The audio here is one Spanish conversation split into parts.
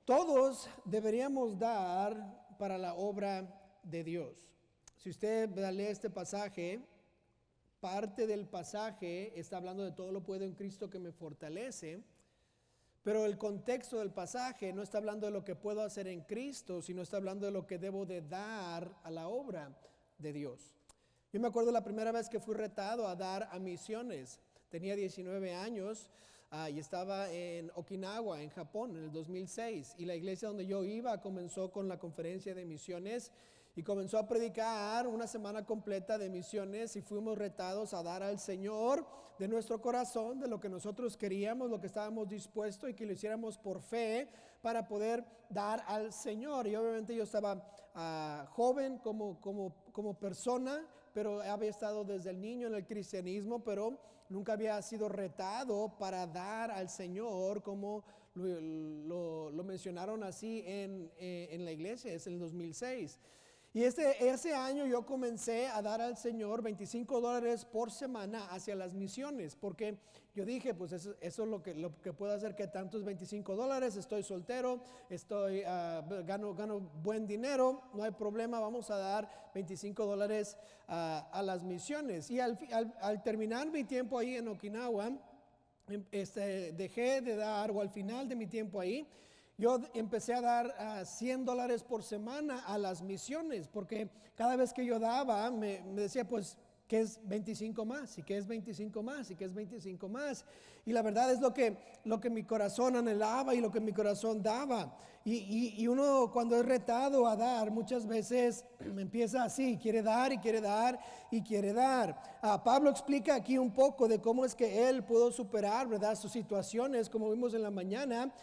Todos deberíamos dar para la obra de Dios. Si usted lee este pasaje, parte del pasaje está hablando de todo lo puedo en Cristo que me fortalece, pero el contexto del pasaje no está hablando de lo que puedo hacer en Cristo, sino está hablando de lo que debo de dar a la obra de Dios. Yo me acuerdo la primera vez que fui retado a dar a misiones. Tenía 19 años y estaba en Okinawa, en Japón, en el 2006. Y la iglesia donde yo iba comenzó con la conferencia de misiones y comenzó a predicar una semana completa de misiones y fuimos retados a dar al Señor de nuestro corazón, de lo que nosotros queríamos, lo que estábamos dispuestos y que lo hiciéramos por fe para poder dar al Señor. Y obviamente yo estaba joven como persona, pero había estado desde el niño en el cristianismo, pero nunca había sido retado para dar al Señor como lo mencionaron así en la iglesia, es el 2006. Y ese año yo comencé a dar al Señor $25 por semana hacia las misiones, porque yo dije, pues eso es lo que puedo hacer, que tantos $25, estoy soltero, gano buen dinero, no hay problema, vamos a dar $25 a las misiones. Y al terminar mi tiempo ahí en Okinawa, dejé de dar, o al final de mi tiempo ahí, yo empecé a dar $100 por semana a las misiones, porque cada vez que yo daba, me decía, pues, ¿qué es 25 más? ¿Y qué es 25 más? ¿Y qué es 25 más? Y la verdad es lo que mi corazón anhelaba y lo que mi corazón daba. Y uno cuando es retado a dar, muchas veces empieza así, quiere dar y quiere dar y quiere dar. Pablo explica aquí un poco de cómo es que él pudo superar, ¿verdad?, sus situaciones, como vimos en la mañana,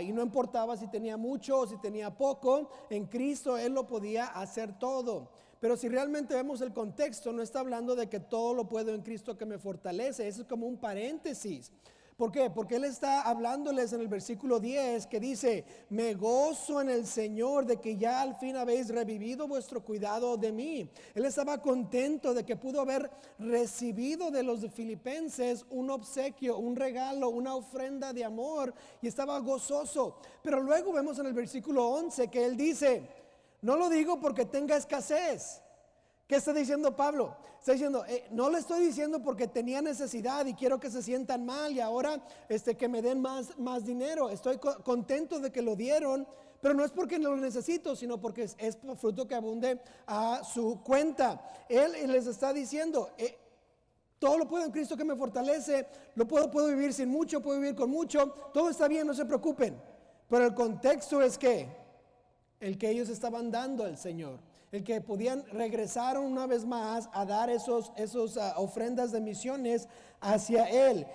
y no importaba si tenía mucho o si tenía poco, en Cristo él lo podía hacer todo. Pero si realmente vemos el contexto, no está hablando de que todo lo puedo en Cristo que me fortalece. Eso es como un paréntesis. ¿Por qué? Porque él está hablándoles en el versículo 10 que dice, me gozo en el Señor de que ya al fin habéis revivido vuestro cuidado de mí. Él estaba contento de que pudo haber recibido de los filipenses un obsequio, un regalo, una ofrenda de amor, y estaba gozoso. Pero luego vemos en el versículo 11 que él dice, no lo digo porque tenga escasez. ¿Qué está diciendo Pablo? Está diciendo, no le estoy diciendo porque tenía necesidad y quiero que se sientan mal y ahora que me den más dinero. Estoy contento de que lo dieron, pero no es porque no lo necesito, sino porque es fruto que abunde a su cuenta. Él les está diciendo, todo lo puedo en Cristo que me fortalece, puedo vivir sin mucho, puedo vivir con mucho, todo está bien, no se preocupen. Pero el contexto es el que ellos estaban dando al Señor, el que podían regresar una vez más a dar esos ofrendas de misiones hacia Él.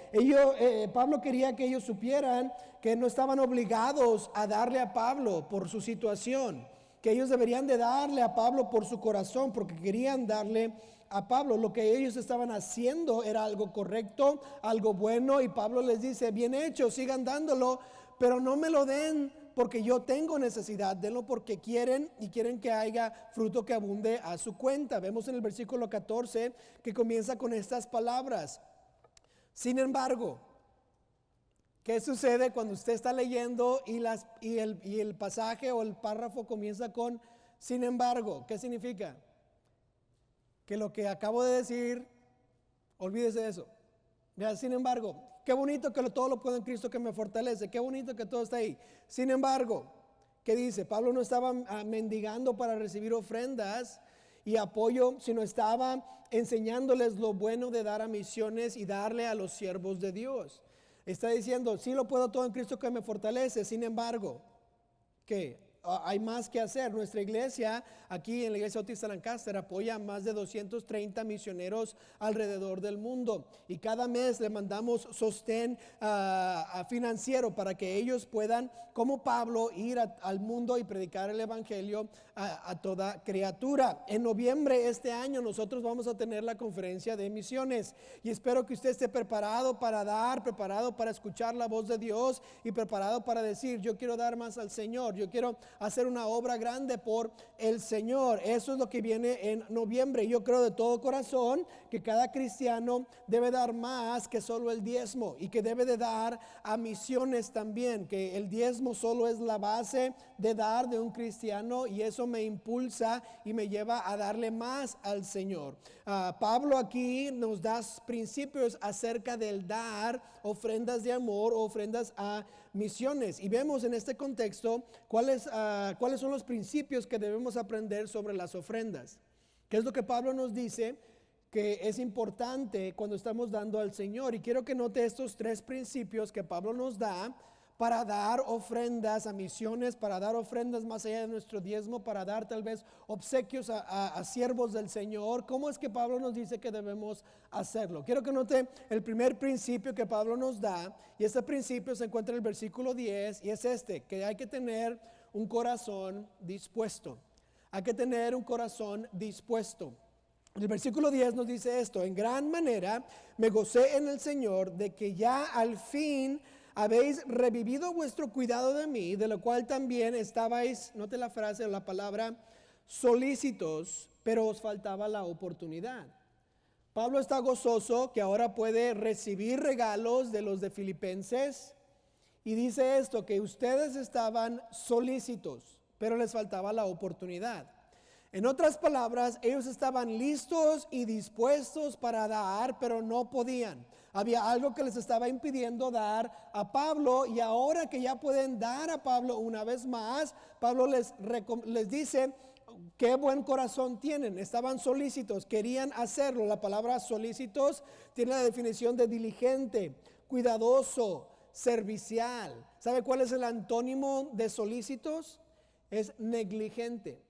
Pablo quería que ellos supieran que no estaban obligados a darle a Pablo por su situación, que ellos deberían de darle a Pablo por su corazón, porque querían darle a Pablo. Lo que ellos estaban haciendo era algo correcto, algo bueno, y Pablo les dice, bien hecho, sigan dándolo, pero no me lo den porque yo tengo necesidad, denlo porque quieren y quieren que haya fruto que abunde a su cuenta. Vemos en el versículo 14 que comienza con estas palabras. Sin embargo, ¿qué sucede cuando usted está leyendo y el pasaje o el párrafo comienza con sin embargo? ¿Qué significa? Que lo que acabo de decir, olvídese de eso. Sin embargo, qué bonito que todo lo puedo en Cristo que me fortalece, qué bonito que todo está ahí. Sin embargo, ¿qué dice? Pablo no estaba mendigando para recibir ofrendas y apoyo, sino estaba enseñándoles lo bueno de dar a misiones y darle a los siervos de Dios. Está diciendo, sí lo puedo todo en Cristo que me fortalece, sin embargo, ¿qué? Hay más que hacer. Nuestra iglesia, aquí en la iglesia Bautista Lancaster, apoya a más de 230 misioneros alrededor del mundo. Y cada mes le mandamos sostén financiero para que ellos puedan, como Pablo, ir al mundo y predicar el evangelio a toda criatura. En noviembre este año nosotros vamos a tener la conferencia de misiones. Y espero que usted esté preparado para dar, preparado para escuchar la voz de Dios y preparado para decir, yo quiero dar más al Señor, yo quiero hacer una obra grande por el Señor. Eso es lo que viene en noviembre. Yo creo de todo corazón que cada cristiano debe dar más que solo el diezmo y que debe de dar a misiones también, que el diezmo solo es la base de dar de un cristiano y eso me impulsa y me lleva a darle más al Señor. Pablo aquí nos da principios acerca del dar ofrendas de amor, ofrendas a misiones, y vemos en este contexto cuáles son los principios que debemos aprender sobre las ofrendas. ¿Qué es lo que Pablo nos dice que es importante cuando estamos dando al Señor? Y quiero que note estos 3 principios que Pablo nos da para dar ofrendas a misiones, para dar ofrendas más allá de nuestro diezmo, para dar tal vez obsequios a siervos del Señor. ¿Cómo es que Pablo nos dice que debemos hacerlo? Quiero que note el primer principio que Pablo nos da, y este principio se encuentra en el versículo 10, y es que hay que tener un corazón dispuesto. Hay que tener un corazón dispuesto. El versículo 10 nos dice esto: en gran manera me gocé en el Señor de que ya al fin habéis revivido vuestro cuidado de mí, de lo cual también estabais, note la frase, la palabra, solícitos, pero os faltaba la oportunidad. Pablo está gozoso que ahora puede recibir regalos de los de Filipenses, y dice esto, que ustedes estaban solícitos, pero les faltaba la oportunidad. En otras palabras, ellos estaban listos y dispuestos para dar, pero no podían. Había algo que les estaba impidiendo dar a Pablo, y ahora que ya pueden dar a Pablo una vez más, Pablo les dice qué buen corazón tienen. Estaban solícitos, querían hacerlo. La palabra solícitos tiene la definición de diligente, cuidadoso, servicial. ¿Sabe cuál es el antónimo de solícitos? Es negligente.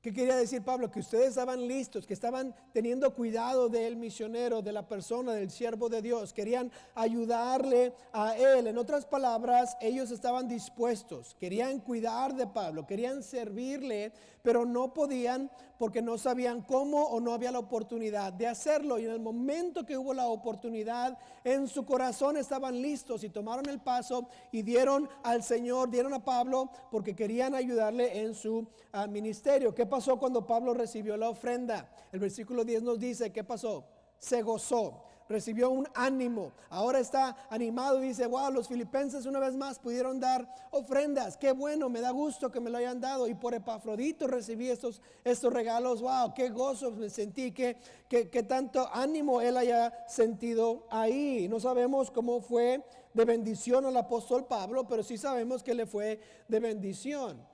¿Qué quería decir Pablo? Que ustedes estaban listos, que estaban teniendo cuidado del misionero, de la persona, del siervo de Dios. Querían ayudarle a él. En otras palabras, ellos estaban dispuestos, querían cuidar de Pablo, querían servirle, pero no podían porque no sabían cómo o no había la oportunidad de hacerlo. Y en el momento que hubo la oportunidad, en su corazón estaban listos y tomaron el paso y dieron al Señor, dieron a Pablo porque querían ayudarle en su ministerio. ¿Qué pasó cuando Pablo recibió la ofrenda? El versículo 10 nos dice, ¿qué pasó? Se gozó, recibió un ánimo, ahora está animado y dice, wow, los filipenses una vez más pudieron dar ofrendas, qué bueno, me da gusto que me lo hayan dado, y por Epafrodito recibí estos regalos, wow, qué gozo me sentí, qué tanto ánimo él haya sentido ahí. No sabemos cómo fue de bendición al apóstol Pablo, pero sí sabemos que le fue de bendición.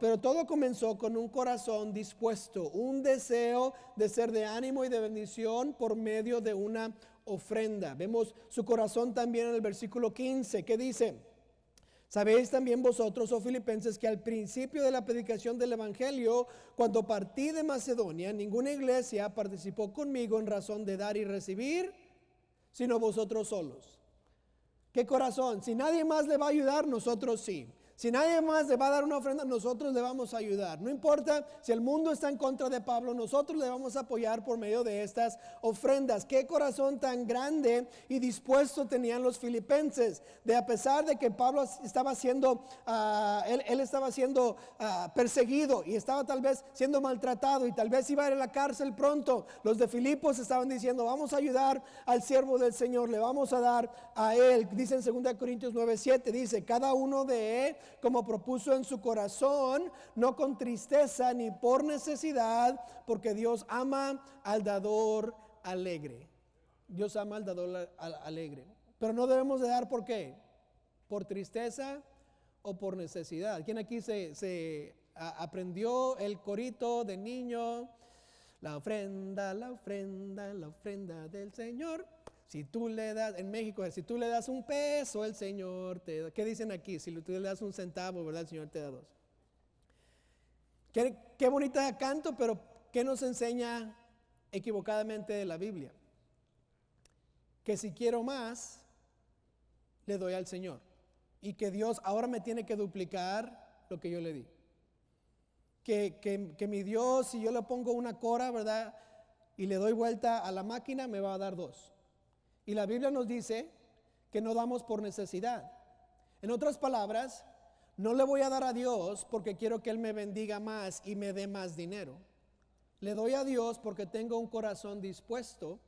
Pero todo comenzó con un corazón dispuesto, un deseo de ser de ánimo y de bendición por medio de una ofrenda. Vemos su corazón también en el versículo 15, que dice: sabéis también vosotros, oh filipenses, que al principio de la predicación del evangelio, cuando partí de Macedonia, ninguna iglesia participó conmigo en razón de dar y recibir, sino vosotros solos. ¿Qué corazón? Si nadie más le va a ayudar, nosotros sí. Si nadie más le va a dar una ofrenda, nosotros le vamos a ayudar. No importa si el mundo está en contra de Pablo, nosotros le vamos a apoyar por medio de estas ofrendas. Qué corazón tan grande y dispuesto tenían los filipenses, de a pesar de que Pablo estaba siendo, él estaba siendo perseguido y estaba tal vez siendo maltratado y tal vez iba a ir a la cárcel pronto. Los de Filipos estaban diciendo, vamos a ayudar al siervo del Señor, le vamos a dar a él. Dice en 2 Corintios 9:7, dice, cada uno de él, como propuso en su corazón, no con tristeza ni por necesidad, porque Dios ama al dador alegre. Dios ama al dador alegre. Pero no debemos de dar, ¿por qué? ¿Por tristeza o por necesidad? ¿Quién aquí se aprendió el corito de niño? La ofrenda, la ofrenda, la ofrenda del Señor. Si tú le das, en México, si tú le das un peso, el Señor te da. ¿Qué dicen aquí? Si tú le das un centavo, ¿verdad? El Señor te da 2. Qué bonita canto, pero ¿qué nos enseña equivocadamente de la Biblia? Que si quiero más, le doy al Señor. Y que Dios ahora me tiene que duplicar lo que yo le di. Que mi Dios, si yo le pongo una cora, ¿verdad? Y le doy vuelta a la máquina, me va a dar 2. Y la Biblia nos dice que no damos por necesidad. En otras palabras, No le voy a dar a Dios porque quiero que Él me bendiga más y me dé más dinero. Le doy a Dios porque tengo un corazón dispuesto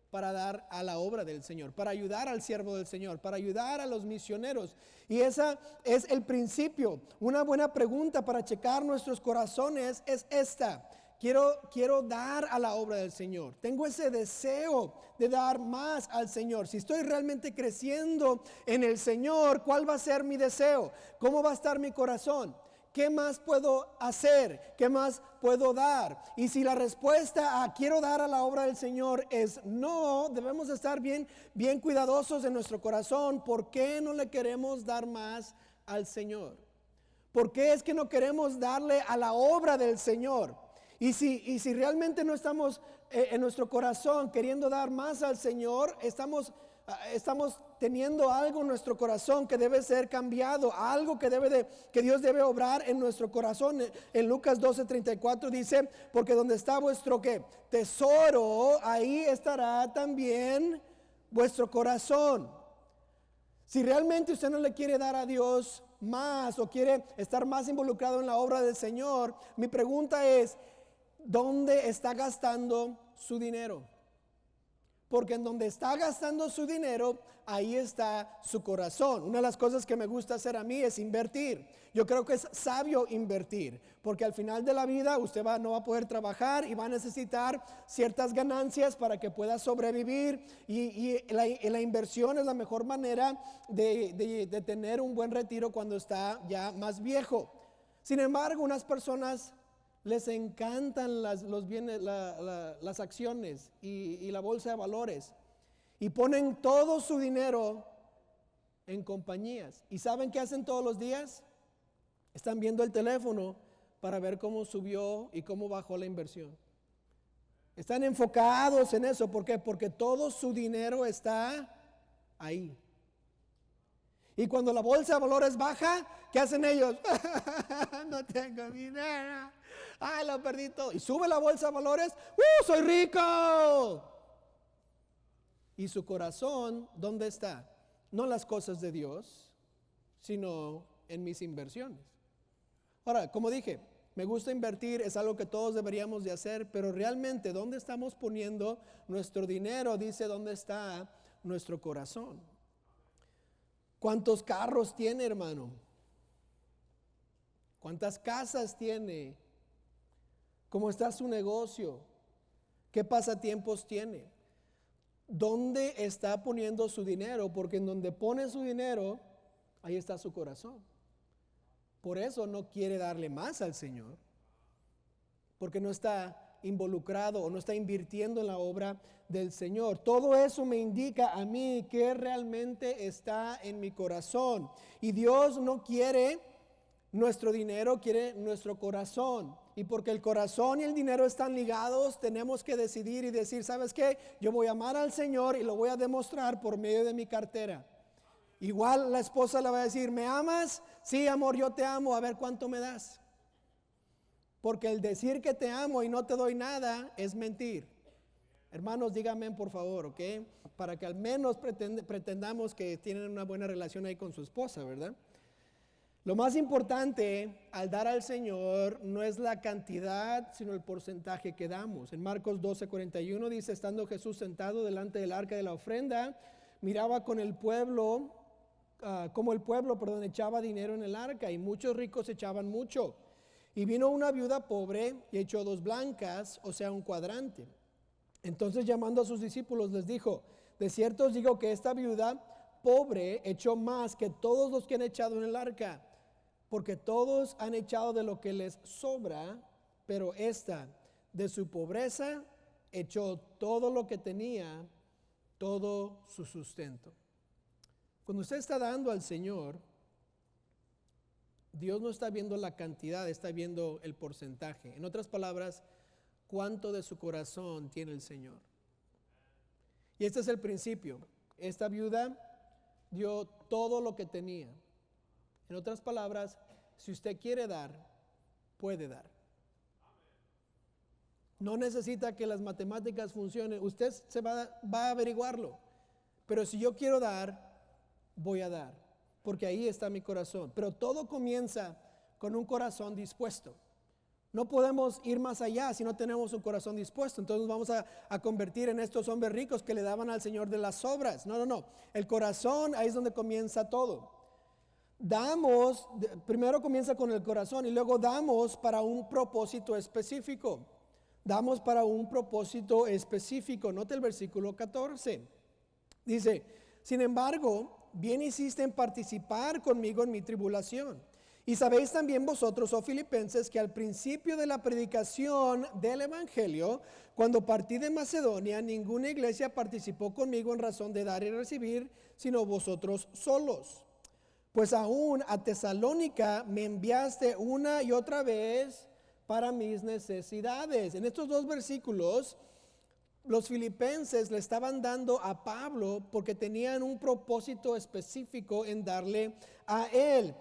para dar a la obra del Señor, para ayudar al siervo del Señor, para ayudar a los misioneros. Y esa es el principio. Una buena pregunta para checar nuestros corazones es esta: quiero dar a la obra del Señor. Tengo ese deseo de dar más al Señor. Si estoy realmente creciendo en el Señor, ¿cuál va a ser mi deseo? ¿Cómo va a estar mi corazón? ¿Qué más puedo hacer? ¿Qué más puedo dar? Y si la respuesta a quiero dar a la obra del Señor es no, debemos estar bien cuidadosos en nuestro corazón. ¿Por qué no le queremos dar más al Señor? ¿Por qué es que no queremos darle a la obra del Señor? Y si realmente no estamos en nuestro corazón queriendo dar más al Señor, estamos teniendo algo en nuestro corazón que debe ser cambiado, algo que Dios debe obrar en nuestro corazón. En Lucas 12:34 dice: porque donde está vuestro ¿qué? Tesoro, ahí estará también vuestro corazón. Si realmente usted no le quiere dar a Dios más o quiere estar más involucrado en la obra del Señor, mi pregunta es: ¿dónde está gastando su dinero? Porque en donde está gastando su dinero, ahí está su corazón. Una de las cosas que me gusta hacer a mí es invertir. Yo creo que es sabio invertir, porque al final de la vida usted no va a poder trabajar y va a necesitar ciertas ganancias para que pueda sobrevivir. Y la inversión es la mejor manera de tener un buen retiro cuando está ya más viejo. Sin embargo, unas personas les encantan los bienes, las acciones y la bolsa de valores, y ponen todo su dinero en compañías. ¿Y saben qué hacen todos los días? Están viendo el teléfono para ver cómo subió y cómo bajó la inversión. Están enfocados en eso. ¿Por qué? Porque todo su dinero está ahí. Y cuando la bolsa de valores baja, ¿qué hacen ellos? No tengo dinero. Ay, lo perdí todo. Y sube la bolsa de valores. ¡Soy rico! Y su corazón, ¿dónde está? No en las cosas de Dios, sino en mis inversiones. Ahora, como dije, me gusta invertir, es algo que todos deberíamos de hacer, pero realmente, ¿dónde estamos poniendo nuestro dinero? Dice, ¿dónde está nuestro corazón? ¿Cuántos carros tiene, hermano? ¿Cuántas casas tiene? ¿Cómo está su negocio? ¿Qué pasatiempos tiene? ¿Dónde está poniendo su dinero? Porque en donde pone su dinero, ahí está su corazón. Por eso no quiere darle más al Señor, porque no está involucrado o no está invirtiendo en la obra del Señor. Todo eso me indica a mí que realmente está en mi corazón. Y Dios no quiere nuestro dinero, quiere nuestro corazón. Y porque el corazón y el dinero están ligados, tenemos que decidir y decir, ¿sabes qué? Yo voy a amar al Señor y lo voy a demostrar por medio de mi cartera. Igual la esposa le va a decir, ¿me amas? Sí, amor, yo te amo, a ver cuánto me das. Porque el decir que te amo y no te doy nada es mentir. Hermanos, díganme por favor, ¿ok? Para que al menos pretendamos que tienen una buena relación ahí con su esposa, ¿verdad? Lo más importante al dar al Señor no es la cantidad, sino el porcentaje que damos. En Marcos 12:41 dice, estando Jesús sentado delante del arca de la ofrenda, miraba con el pueblo, como el pueblo, echaba dinero en el arca, y muchos ricos echaban mucho. Y vino una viuda pobre y echó 2 blancas, o sea, un cuadrante. Entonces, llamando a sus discípulos, les dijo, de cierto os digo que esta viuda pobre echó más que todos los que han echado en el arca, porque todos han echado de lo que les sobra, pero esta de su pobreza echó todo lo que tenía, todo su sustento. Cuando usted está dando al Señor, Dios no está viendo la cantidad, está viendo el porcentaje. En otras palabras, cuánto de su corazón tiene el Señor. Y este es el principio. Esta viuda dio todo lo que tenía. En otras palabras, si usted quiere dar, puede dar. No necesita que las matemáticas funcionen. Usted va a averiguarlo. Pero si yo quiero dar, voy a dar. porque ahí está mi corazón. Pero todo comienza con un corazón dispuesto. No podemos ir más allá si no tenemos un corazón dispuesto. Entonces nos vamos a convertir en estos hombres ricos que le daban al Señor de las obras. No. El corazón, ahí es donde comienza todo. Damos, primero comienza con el corazón y luego damos para un propósito específico. Damos para un propósito específico. Note el versículo 14. Dice, sin embargo, bien hiciste en participar conmigo en mi tribulación. Y sabéis también vosotros, oh filipenses, que al principio de la predicación del evangelio, cuando partí de Macedonia, ninguna iglesia participó conmigo en razón de dar y recibir, sino vosotros solos. Pues aún a Tesalónica me enviaste una y otra vez para mis necesidades. En estos dos versículos, los filipenses le estaban dando a Pablo porque tenían un propósito específico en darle a él.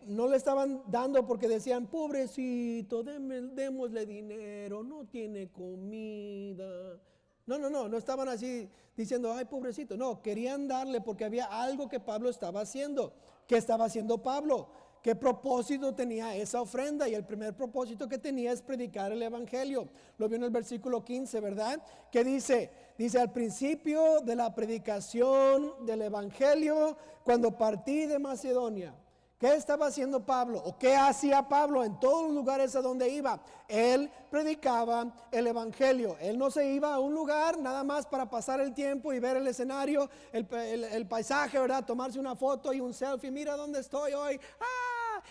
No le estaban dando porque decían, pobrecito, démosle dinero, no tiene comida. No estaban así diciendo, ay, pobrecito. No, querían darle porque había algo que Pablo estaba haciendo. ¿Qué estaba haciendo Pablo? ¿Qué propósito tenía esa ofrenda? Y el primer propósito que tenía es predicar el evangelio. Lo vio en el versículo 15, ¿verdad? ¿Qué dice? Dice, al principio de la predicación del evangelio, cuando partí de Macedonia. ¿Qué estaba haciendo Pablo? ¿O qué hacía Pablo en todos los lugares a donde iba? Él predicaba el evangelio. Él no se iba a un lugar nada más para pasar el tiempo y ver el escenario, el paisaje, ¿verdad? Tomarse una foto y un selfie. Mira dónde estoy hoy.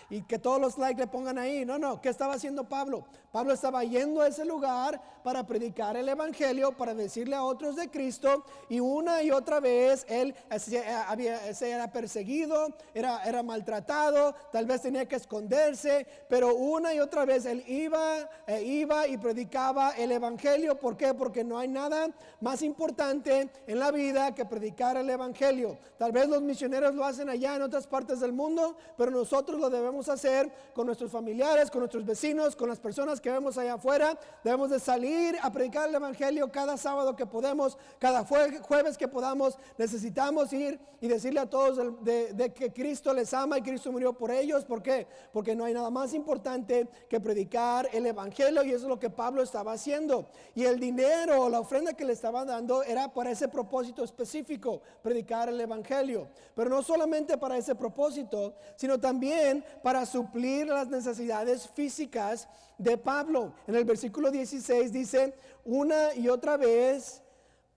Y que todos los likes le pongan ahí. No. ¿Qué estaba haciendo Pablo? Pablo estaba yendo a ese lugar para predicar el evangelio, para decirle a otros de Cristo. Y una y otra vez él se era perseguido, era maltratado, tal vez tenía que esconderse. Pero una y otra vez él iba y predicaba el evangelio. ¿Por qué? Porque no hay nada más importante en la vida que predicar el evangelio. Tal vez los misioneros lo hacen allá en otras partes del mundo, pero nosotros lo debemos hacer con nuestros familiares, con nuestros vecinos, con las personas que vemos allá afuera. Debemos de salir a predicar el evangelio cada sábado que podemos, cada jueves que podamos. Necesitamos ir y decirle a todos de que Cristo les ama y Cristo murió por ellos. ¿Por qué? Porque no hay nada más importante que predicar el evangelio, y eso es lo que Pablo estaba haciendo. Y el dinero, la ofrenda que le estaba dando era para ese propósito específico, predicar el evangelio. Pero no solamente para ese propósito, sino también para suplir las necesidades físicas de Pablo. En el versículo 16 dice, una y otra vez,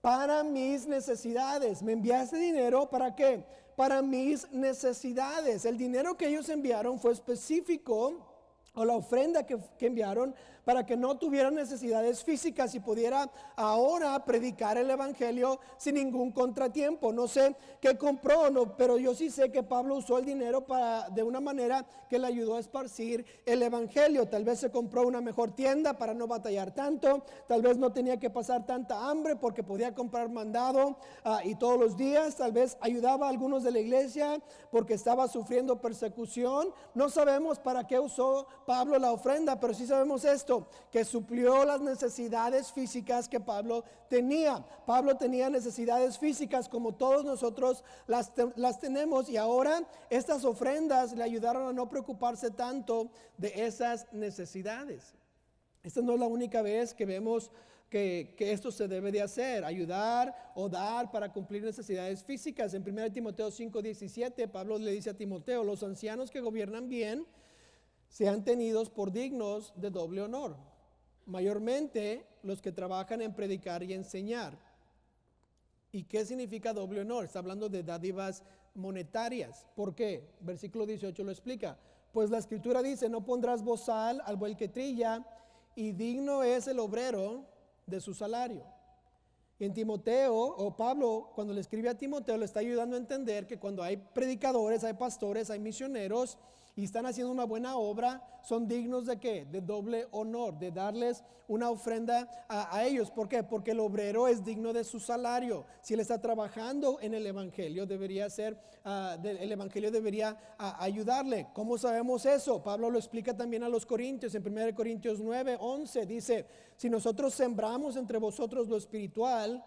para mis necesidades. ¿Me enviaste dinero para qué? Para mis necesidades. El dinero que ellos enviaron fue específico, o la ofrenda que enviaron, para que no tuvieran necesidades físicas y pudiera ahora predicar el evangelio sin ningún contratiempo. No sé qué compró, pero yo sí sé que Pablo usó el dinero de una manera que le ayudó a esparcir el evangelio. Tal vez se compró una mejor tienda para no batallar tanto, tal vez no tenía que pasar tanta hambre porque podía comprar mandado y todos los días. Tal vez ayudaba a algunos de la iglesia porque estaba sufriendo persecución. No sabemos para qué usó Pablo la ofrenda, pero sí sabemos esto, que suplió las necesidades físicas que Pablo tenía. Pablo tenía necesidades físicas como todos nosotros las tenemos, y ahora estas ofrendas le ayudaron a no preocuparse tanto de esas necesidades. Esta no es la única vez que vemos que esto se debe de hacer, ayudar o dar para cumplir necesidades físicas. En 1 Timoteo 5:17, Pablo le dice a Timoteo, los ancianos que gobiernan bien sean tenidos por dignos de doble honor, mayormente los que trabajan en predicar y enseñar. ¿Y qué significa doble honor? Está hablando de dádivas monetarias. ¿Por qué? Versículo 18 lo explica. Pues la escritura dice, no pondrás bozal al buey que trilla, y digno es el obrero de su salario. Y en Timoteo, o Pablo, cuando le escribe a Timoteo, le está ayudando a entender que cuando hay predicadores, hay pastores, hay misioneros, y están haciendo una buena obra, son dignos de ¿qué? De doble honor, de darles una ofrenda a ellos. ¿Por qué? Porque el obrero es digno de su salario. Si él está trabajando en el evangelio, debería ser, el evangelio debería ayudarle. ¿Cómo sabemos eso? Pablo lo explica también a los corintios, en 1 Corintios 9:11, dice, si nosotros sembramos entre vosotros lo espiritual,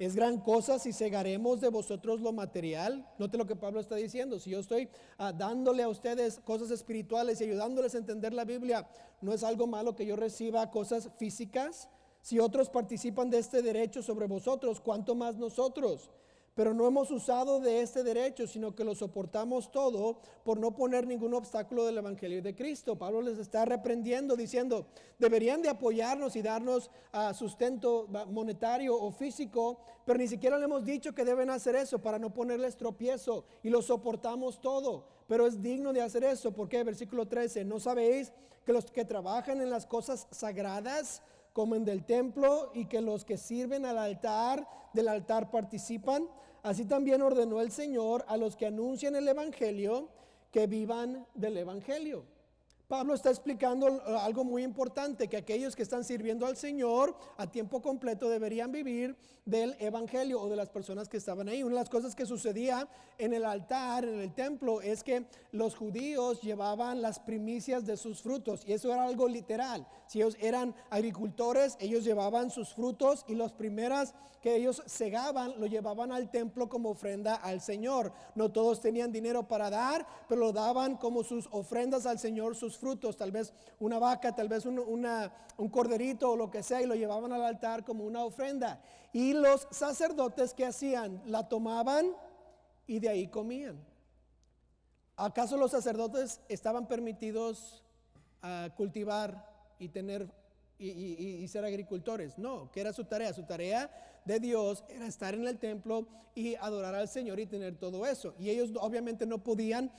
Es gran cosa si cegaremos de vosotros lo material. Note lo que Pablo está diciendo. Si yo estoy dándole a ustedes cosas espirituales y ayudándoles a entender la Biblia, ¿no es algo malo que yo reciba cosas físicas? Si otros participan de este derecho sobre vosotros, ¿cuánto más nosotros? Pero no hemos usado de este derecho, sino que lo soportamos todo por no poner ningún obstáculo del Evangelio de Cristo. Pablo les está reprendiendo, diciendo, deberían de apoyarnos y darnos sustento monetario o físico, pero ni siquiera le hemos dicho que deben hacer eso para no ponerles tropiezo, y lo soportamos todo. Pero es digno de hacer eso, porque versículo 13, ¿no sabéis que los que trabajan en las cosas sagradas comen del templo y que los que sirven del altar participan? Así también ordenó el Señor a los que anuncian el Evangelio que vivan del Evangelio. Pablo está explicando algo muy importante, que aquellos que están sirviendo al Señor a tiempo completo deberían vivir del Evangelio o de las personas que estaban ahí. Una de las cosas que sucedía en el altar, en el templo, es que los judíos llevaban las primicias de sus frutos, y eso era algo literal. Si ellos eran agricultores, ellos llevaban sus frutos, y las primeras que ellos segaban lo llevaban al templo como ofrenda al Señor. No todos tenían dinero para dar, pero lo daban como sus ofrendas al Señor, sus frutos, tal vez una vaca, tal vez un corderito o lo que sea, y lo llevaban al altar como una ofrenda. Y los sacerdotes, ¿qué hacían? La tomaban y de ahí comían. ¿Acaso los sacerdotes estaban permitidos cultivar y tener y ser agricultores? No. ¿Qué era su tarea? Su tarea de Dios era estar en el templo y adorar al Señor y tener todo eso. Y ellos obviamente no podían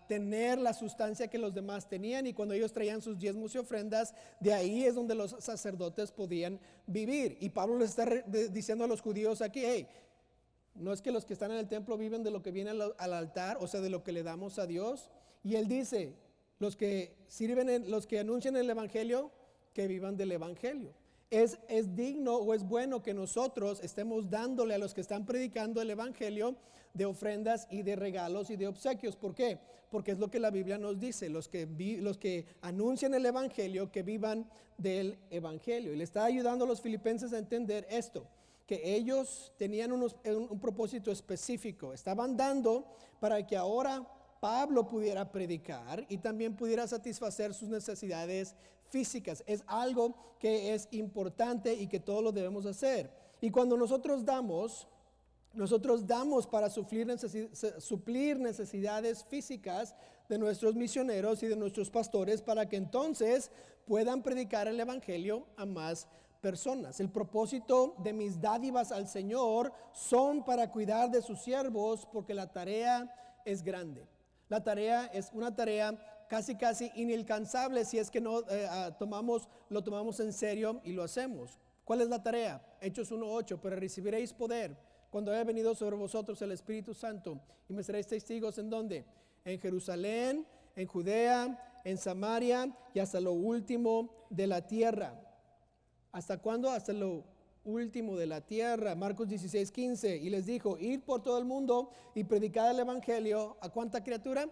tener la sustancia que los demás tenían, y cuando ellos traían sus diezmos y ofrendas, de ahí es donde los sacerdotes podían vivir. Y Pablo les está diciendo a los judíos aquí, hey, no es que los que están en el templo viven de lo que viene al altar, o sea, de lo que le damos a Dios. Y él dice, los que sirven, los que anuncian el Evangelio, que vivan del Evangelio. Es digno o es bueno que nosotros estemos dándole a los que están predicando el Evangelio de ofrendas y de regalos y de obsequios. ¿Por qué? Porque es lo que la Biblia nos dice, los que anuncian el Evangelio, que vivan del Evangelio. Y le está ayudando a los filipenses a entender esto, que ellos tenían un propósito específico. Estaban dando para que ahora Pablo pudiera predicar y también pudiera satisfacer sus necesidades físicas. Es algo que es importante y que todos lo debemos hacer. Y cuando nosotros damos para suplir necesidades físicas de nuestros misioneros y de nuestros pastores, para que entonces puedan predicar el Evangelio a más personas. El propósito de mis dádivas al Señor son para cuidar de sus siervos, porque la tarea es grande. La tarea es una tarea casi inalcanzable si es que no lo tomamos en serio y lo hacemos. ¿Cuál es la tarea? Hechos 1:8, pero recibiréis poder cuando haya venido sobre vosotros el Espíritu Santo, y me seréis testigos ¿en dónde? En Jerusalén, en Judea, en Samaria y hasta lo último de la tierra. ¿Hasta cuándo? Hasta lo último de la tierra. Marcos 16:15, y les dijo, id por todo el mundo y predicad el Evangelio. ¿A cuánta criatura?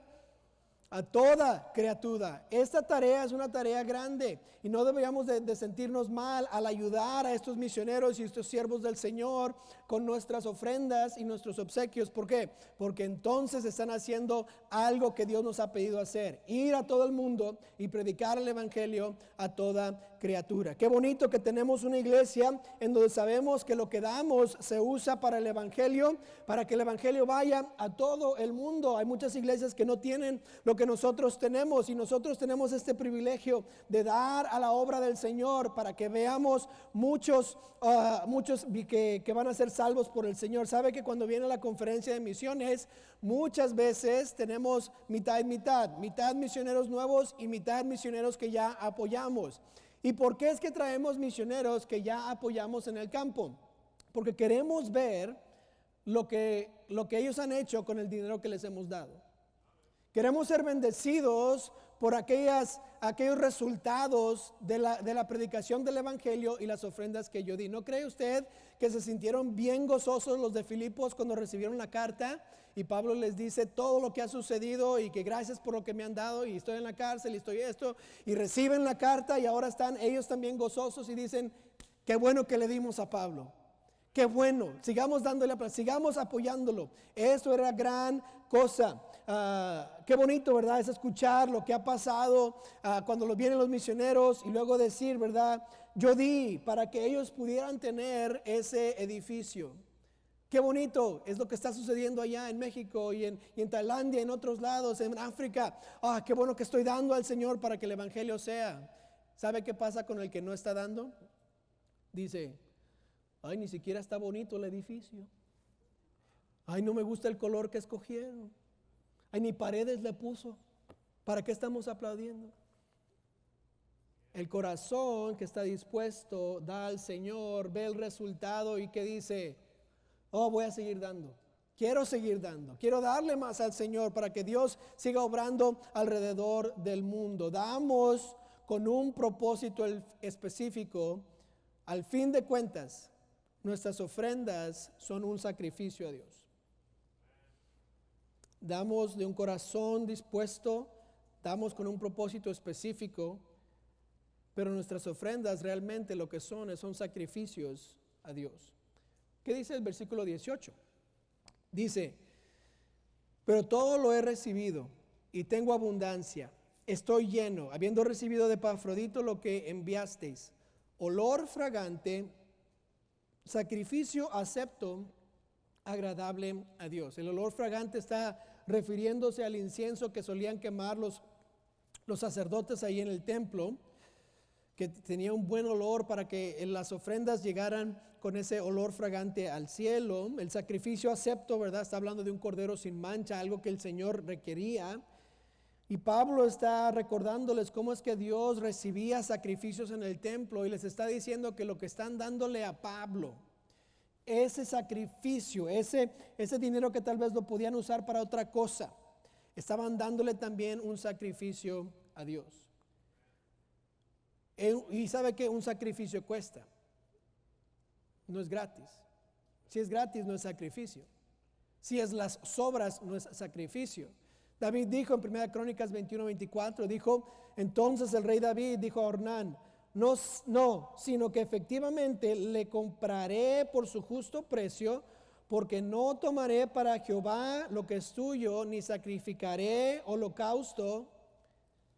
A toda criatura. Esta tarea es una tarea grande, y no deberíamos de sentirnos mal al ayudar a estos misioneros y estos siervos del Señor con nuestras ofrendas y nuestros obsequios. ¿Por qué? Porque entonces están haciendo algo que Dios nos ha pedido hacer: ir a todo el mundo y predicar el Evangelio a toda criatura. Qué bonito que tenemos una iglesia en donde sabemos que lo que damos se usa para el Evangelio, para que el Evangelio vaya a todo el mundo. Hay muchas iglesias que no tienen lo que nosotros tenemos, y nosotros tenemos este privilegio de dar a la obra del Señor para que veamos muchos que van a ser salvos por el Señor. Sabe que cuando viene la conferencia de misiones, muchas veces tenemos mitad y mitad misioneros nuevos y mitad misioneros que ya apoyamos. ¿Y por qué es que traemos misioneros que ya apoyamos en el campo? Porque queremos ver lo que ellos han hecho con el dinero que les hemos dado. Queremos ser bendecidos por aquellos resultados de la predicación del Evangelio y las ofrendas que yo di. ¿No cree usted que se sintieron bien gozosos los de Filipos cuando recibieron la carta? Y Pablo les dice todo lo que ha sucedido, y que gracias por lo que me han dado, y estoy en la cárcel y estoy esto, y reciben la carta, y ahora están ellos también gozosos y dicen, qué bueno que le dimos a Pablo. Qué bueno, sigamos dándole aplauso, sigamos apoyándolo. Eso era gran cosa. Qué bonito, ¿verdad? Es escuchar lo que ha pasado cuando vienen los misioneros y luego decir, ¿verdad? Yo di para que ellos pudieran tener ese edificio. Qué bonito es lo que está sucediendo allá en México y en Tailandia, en otros lados, en África. Qué bueno que estoy dando al Señor para que el evangelio sea. ¿Sabe qué pasa con el que no está dando? Dice, ay, ni siquiera está bonito el edificio. Ay, no me gusta el color que escogieron. Ay, ni paredes le puso. ¿Para qué estamos aplaudiendo? El corazón que está dispuesto da al Señor, ve el resultado y que dice, voy a seguir dando. Quiero seguir dando. Quiero darle más al Señor para que Dios siga obrando alrededor del mundo. Damos con un propósito específico. Al fin de cuentas, nuestras ofrendas son un sacrificio a Dios. Damos de un corazón dispuesto, damos con un propósito específico, pero nuestras ofrendas realmente lo que son sacrificios a Dios. ¿Qué dice el versículo 18? Dice, pero todo lo he recibido y tengo abundancia, estoy lleno, habiendo recibido de Epafrodito lo que enviasteis, olor fragante, sacrificio acepto, agradable a Dios. El olor fragante está refiriéndose al incienso que solían quemar los sacerdotes ahí en el templo, que tenía un buen olor para que las ofrendas llegaran con ese olor fragante al cielo. El sacrificio acepto, ¿verdad? Está hablando de un cordero sin mancha, algo que el Señor requería. Y Pablo está recordándoles cómo es que Dios recibía sacrificios en el templo y les está diciendo que lo que están dándole a Pablo, ese sacrificio, ese dinero que tal vez lo podían usar para otra cosa, estaban dándole también un sacrificio a Dios. Y sabe que un sacrificio cuesta, no es gratis. Si es gratis no es sacrificio. Si es las sobras no es sacrificio. David dijo en 1 Crónicas 21:24, dijo, entonces el rey David dijo a Ornán, no, sino que efectivamente le compraré por su justo precio, porque no tomaré para Jehová lo que es tuyo, ni sacrificaré holocausto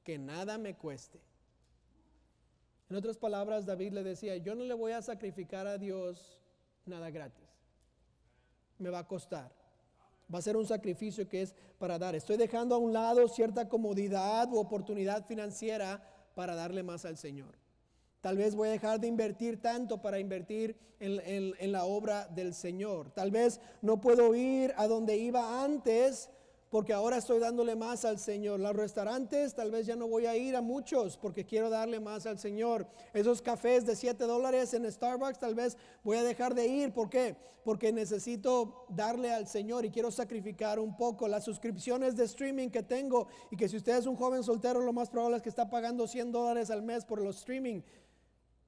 que nada me cueste. En otras palabras, David le decía, yo no le voy a sacrificar a Dios nada gratis. Me va a costar. Va a ser un sacrificio que es para dar. Estoy dejando a un lado cierta comodidad u oportunidad financiera para darle más al Señor. Tal vez voy a dejar de invertir tanto para invertir en la obra del Señor. Tal vez no puedo ir a donde iba antes porque ahora estoy dándole más al Señor. Los restaurantes tal vez ya no voy a ir a muchos porque quiero darle más al Señor. Esos cafés de $7 en Starbucks tal vez voy a dejar de ir. ¿Por qué? Porque necesito darle al Señor y quiero sacrificar un poco. Las suscripciones de streaming que tengo y que si usted es un joven soltero lo más probable es que está pagando $100 al mes por los streaming.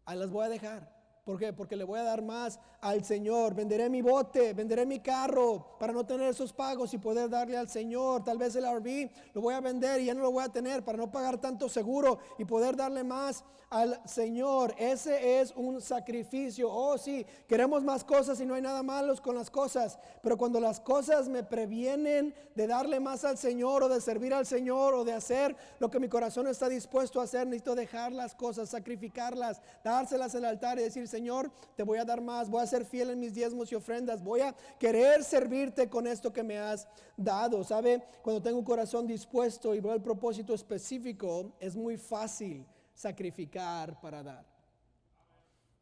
Ahí las voy a dejar. ¿Por qué? Porque le voy a dar más al Señor. Venderé mi bote, venderé mi carro para no tener esos pagos y poder darle al Señor. Tal vez el RV lo voy a vender y ya no lo voy a tener para no pagar tanto seguro y poder darle más al Señor. Ese es un sacrificio. Oh, sí, queremos más cosas y no hay nada malo con las cosas. Pero cuando las cosas me previenen de darle más al Señor o de servir al Señor o de hacer lo que mi corazón está dispuesto a hacer, necesito dejar las cosas, sacrificarlas, dárselas en el altar y decir, Señor, te voy a dar más, voy a ser fiel en mis diezmos y ofrendas, voy a querer servirte con esto que me has dado. ¿Sabe? Cuando tengo un corazón dispuesto y veo el propósito específico, es muy fácil sacrificar para dar.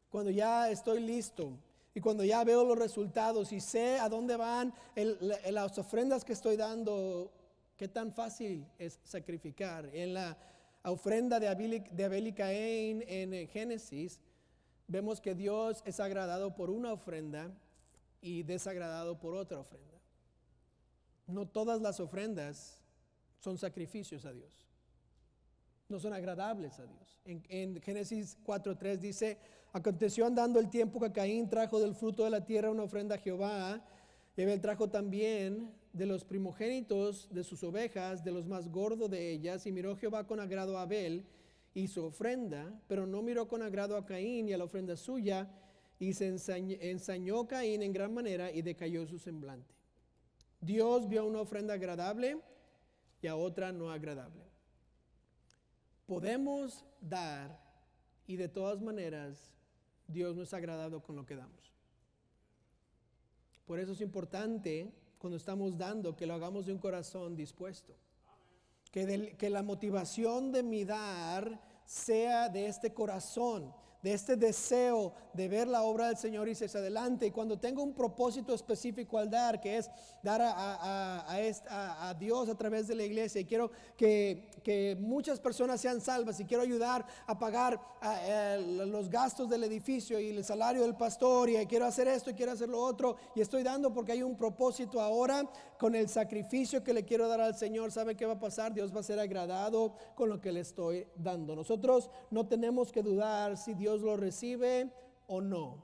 Cuando ya estoy listo y cuando ya veo los resultados y sé a dónde van las ofrendas que estoy dando, qué tan fácil es sacrificar. En la ofrenda de Abel y Caín en Génesis, vemos que Dios es agradado por una ofrenda y desagradado por otra ofrenda. No todas las ofrendas son sacrificios a Dios. No son agradables a Dios. En Génesis 4:3 dice, aconteció andando el tiempo que Caín trajo del fruto de la tierra una ofrenda a Jehová, y Abel trajo también de los primogénitos de sus ovejas, de los más gordos de ellas, y miró Jehová con agrado a Abel y su ofrenda, pero no miró con agrado a Caín y a la ofrenda suya, y se ensañó Caín en gran manera y decayó su semblante. Dios vio una ofrenda agradable y a otra no agradable. Podemos dar y de todas maneras Dios no es agradado con lo que damos. Por eso es importante cuando estamos dando que lo hagamos de un corazón dispuesto. Que la motivación de mi dar sea de este corazón, de este deseo de ver la obra del Señor irse hacia adelante. Y cuando tengo un propósito específico al dar, que es dar a Dios a través de la iglesia, y quiero que muchas personas sean salvas, y quiero ayudar a pagar los gastos del edificio y el salario del pastor, y quiero hacer esto y quiero hacer lo otro, y estoy dando porque hay un propósito ahora con el sacrificio que le quiero dar al Señor. ¿Sabe qué va a pasar? Dios va a ser agradado con lo que le estoy dando. Nosotros no tenemos que dudar si Dios lo recibe o no.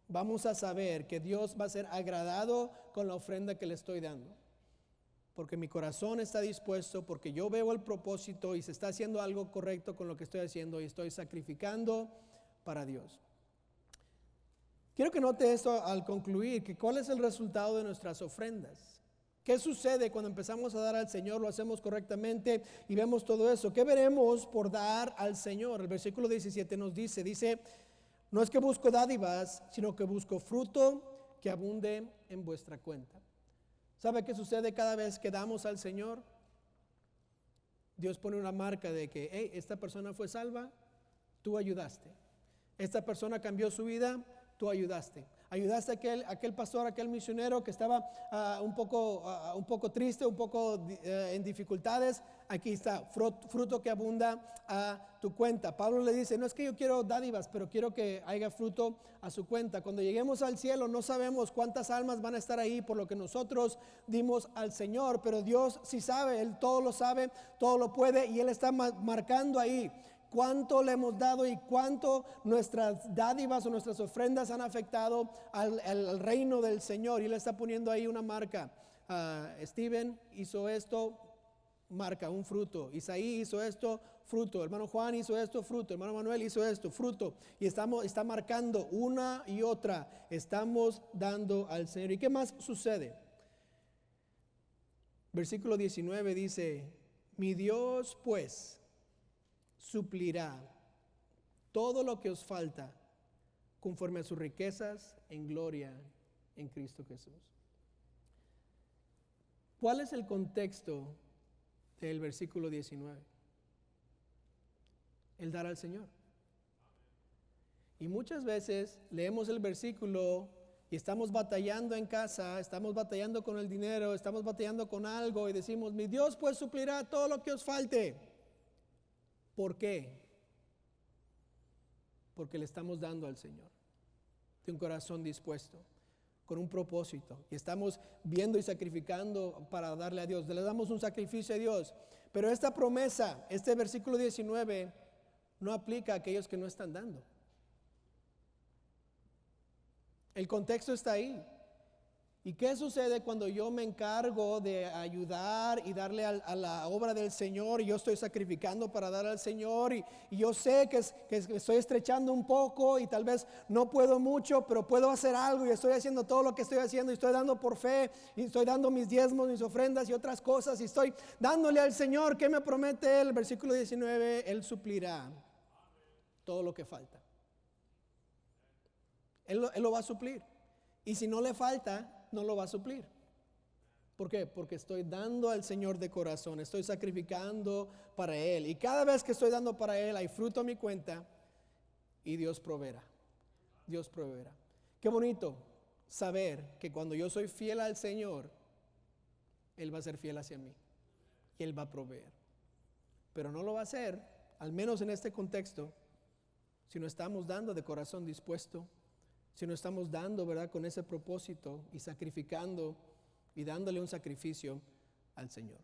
Vamos a saber que Dios va a ser agradado con la ofrenda que le estoy dando, porque mi corazón está dispuesto, porque yo veo el propósito y se está haciendo algo correcto con lo que estoy haciendo y estoy sacrificando para Dios. Quiero que note esto al concluir, que cuál es el resultado de nuestras ofrendas. ¿Qué sucede cuando empezamos a dar al Señor? Lo hacemos correctamente y vemos todo eso. ¿Qué veremos por dar al Señor? El versículo 17 nos dice, no es que busco dádivas, sino que busco fruto que abunde en vuestra cuenta. ¿Sabe qué sucede cada vez que damos al Señor? Dios pone una marca de que, hey, esta persona fue salva, tú ayudaste. Esta persona cambió su vida, tú ayudaste. Ayudaste a aquel pastor, a aquel misionero que estaba un poco triste, un poco en dificultades. Aquí está, fruto que abunda a tu cuenta. Pablo le dice, no es que yo quiero dádivas, pero quiero que haya fruto a su cuenta. Cuando lleguemos al cielo no sabemos cuántas almas van a estar ahí por lo que nosotros dimos al Señor, pero Dios sí sabe, Él todo lo sabe, todo lo puede, y Él está marcando ahí cuánto le hemos dado y cuánto nuestras dádivas o nuestras ofrendas han afectado al reino del Señor. Y Él está poniendo ahí una marca. Steven hizo esto, marca, un fruto. Isaí hizo esto, fruto. Hermano Juan hizo esto, fruto. Hermano Manuel hizo esto, fruto. Y está marcando una y otra. Estamos dando al Señor. ¿Y qué más sucede? Versículo 19 dice, mi Dios pues suplirá todo lo que os falta conforme a sus riquezas en gloria en Cristo Jesús. ¿Cuál es el contexto del versículo 19? El dar al Señor. Y muchas veces leemos el versículo y estamos batallando en casa, estamos batallando con el dinero, estamos batallando con algo y decimos, mi Dios pues suplirá todo lo que os falte. ¿Por qué? Porque le estamos dando al Señor de un corazón dispuesto, con un propósito, y estamos viendo y sacrificando para darle a Dios. Le damos un sacrificio a Dios, pero esta promesa, este versículo 19 no aplica a aquellos que no están dando. El contexto está ahí. ¿Y qué sucede cuando yo me encargo de ayudar y darle a la obra del Señor, y yo estoy sacrificando para dar al Señor, y yo sé que estoy estrechando un poco y tal vez no puedo mucho, pero puedo hacer algo y estoy haciendo todo lo que estoy haciendo y estoy dando por fe y estoy dando mis diezmos, mis ofrendas y otras cosas y estoy dándole al Señor? ¿Qué me promete Él? Versículo 19, Él suplirá todo lo que falta. Él lo va a suplir. Y si no le falta, no lo va a suplir. ¿Por qué? Porque estoy dando al Señor de corazón, estoy sacrificando para Él. Y cada vez que estoy dando para Él, hay fruto a mi cuenta y Dios proveerá. Dios proveerá. Qué bonito saber que cuando yo soy fiel al Señor, Él va a ser fiel hacia mí y Él va a proveer. Pero no lo va a hacer, al menos en este contexto, si no estamos dando de corazón dispuesto, si no estamos dando, ¿verdad?, con ese propósito y sacrificando y dándole un sacrificio al Señor.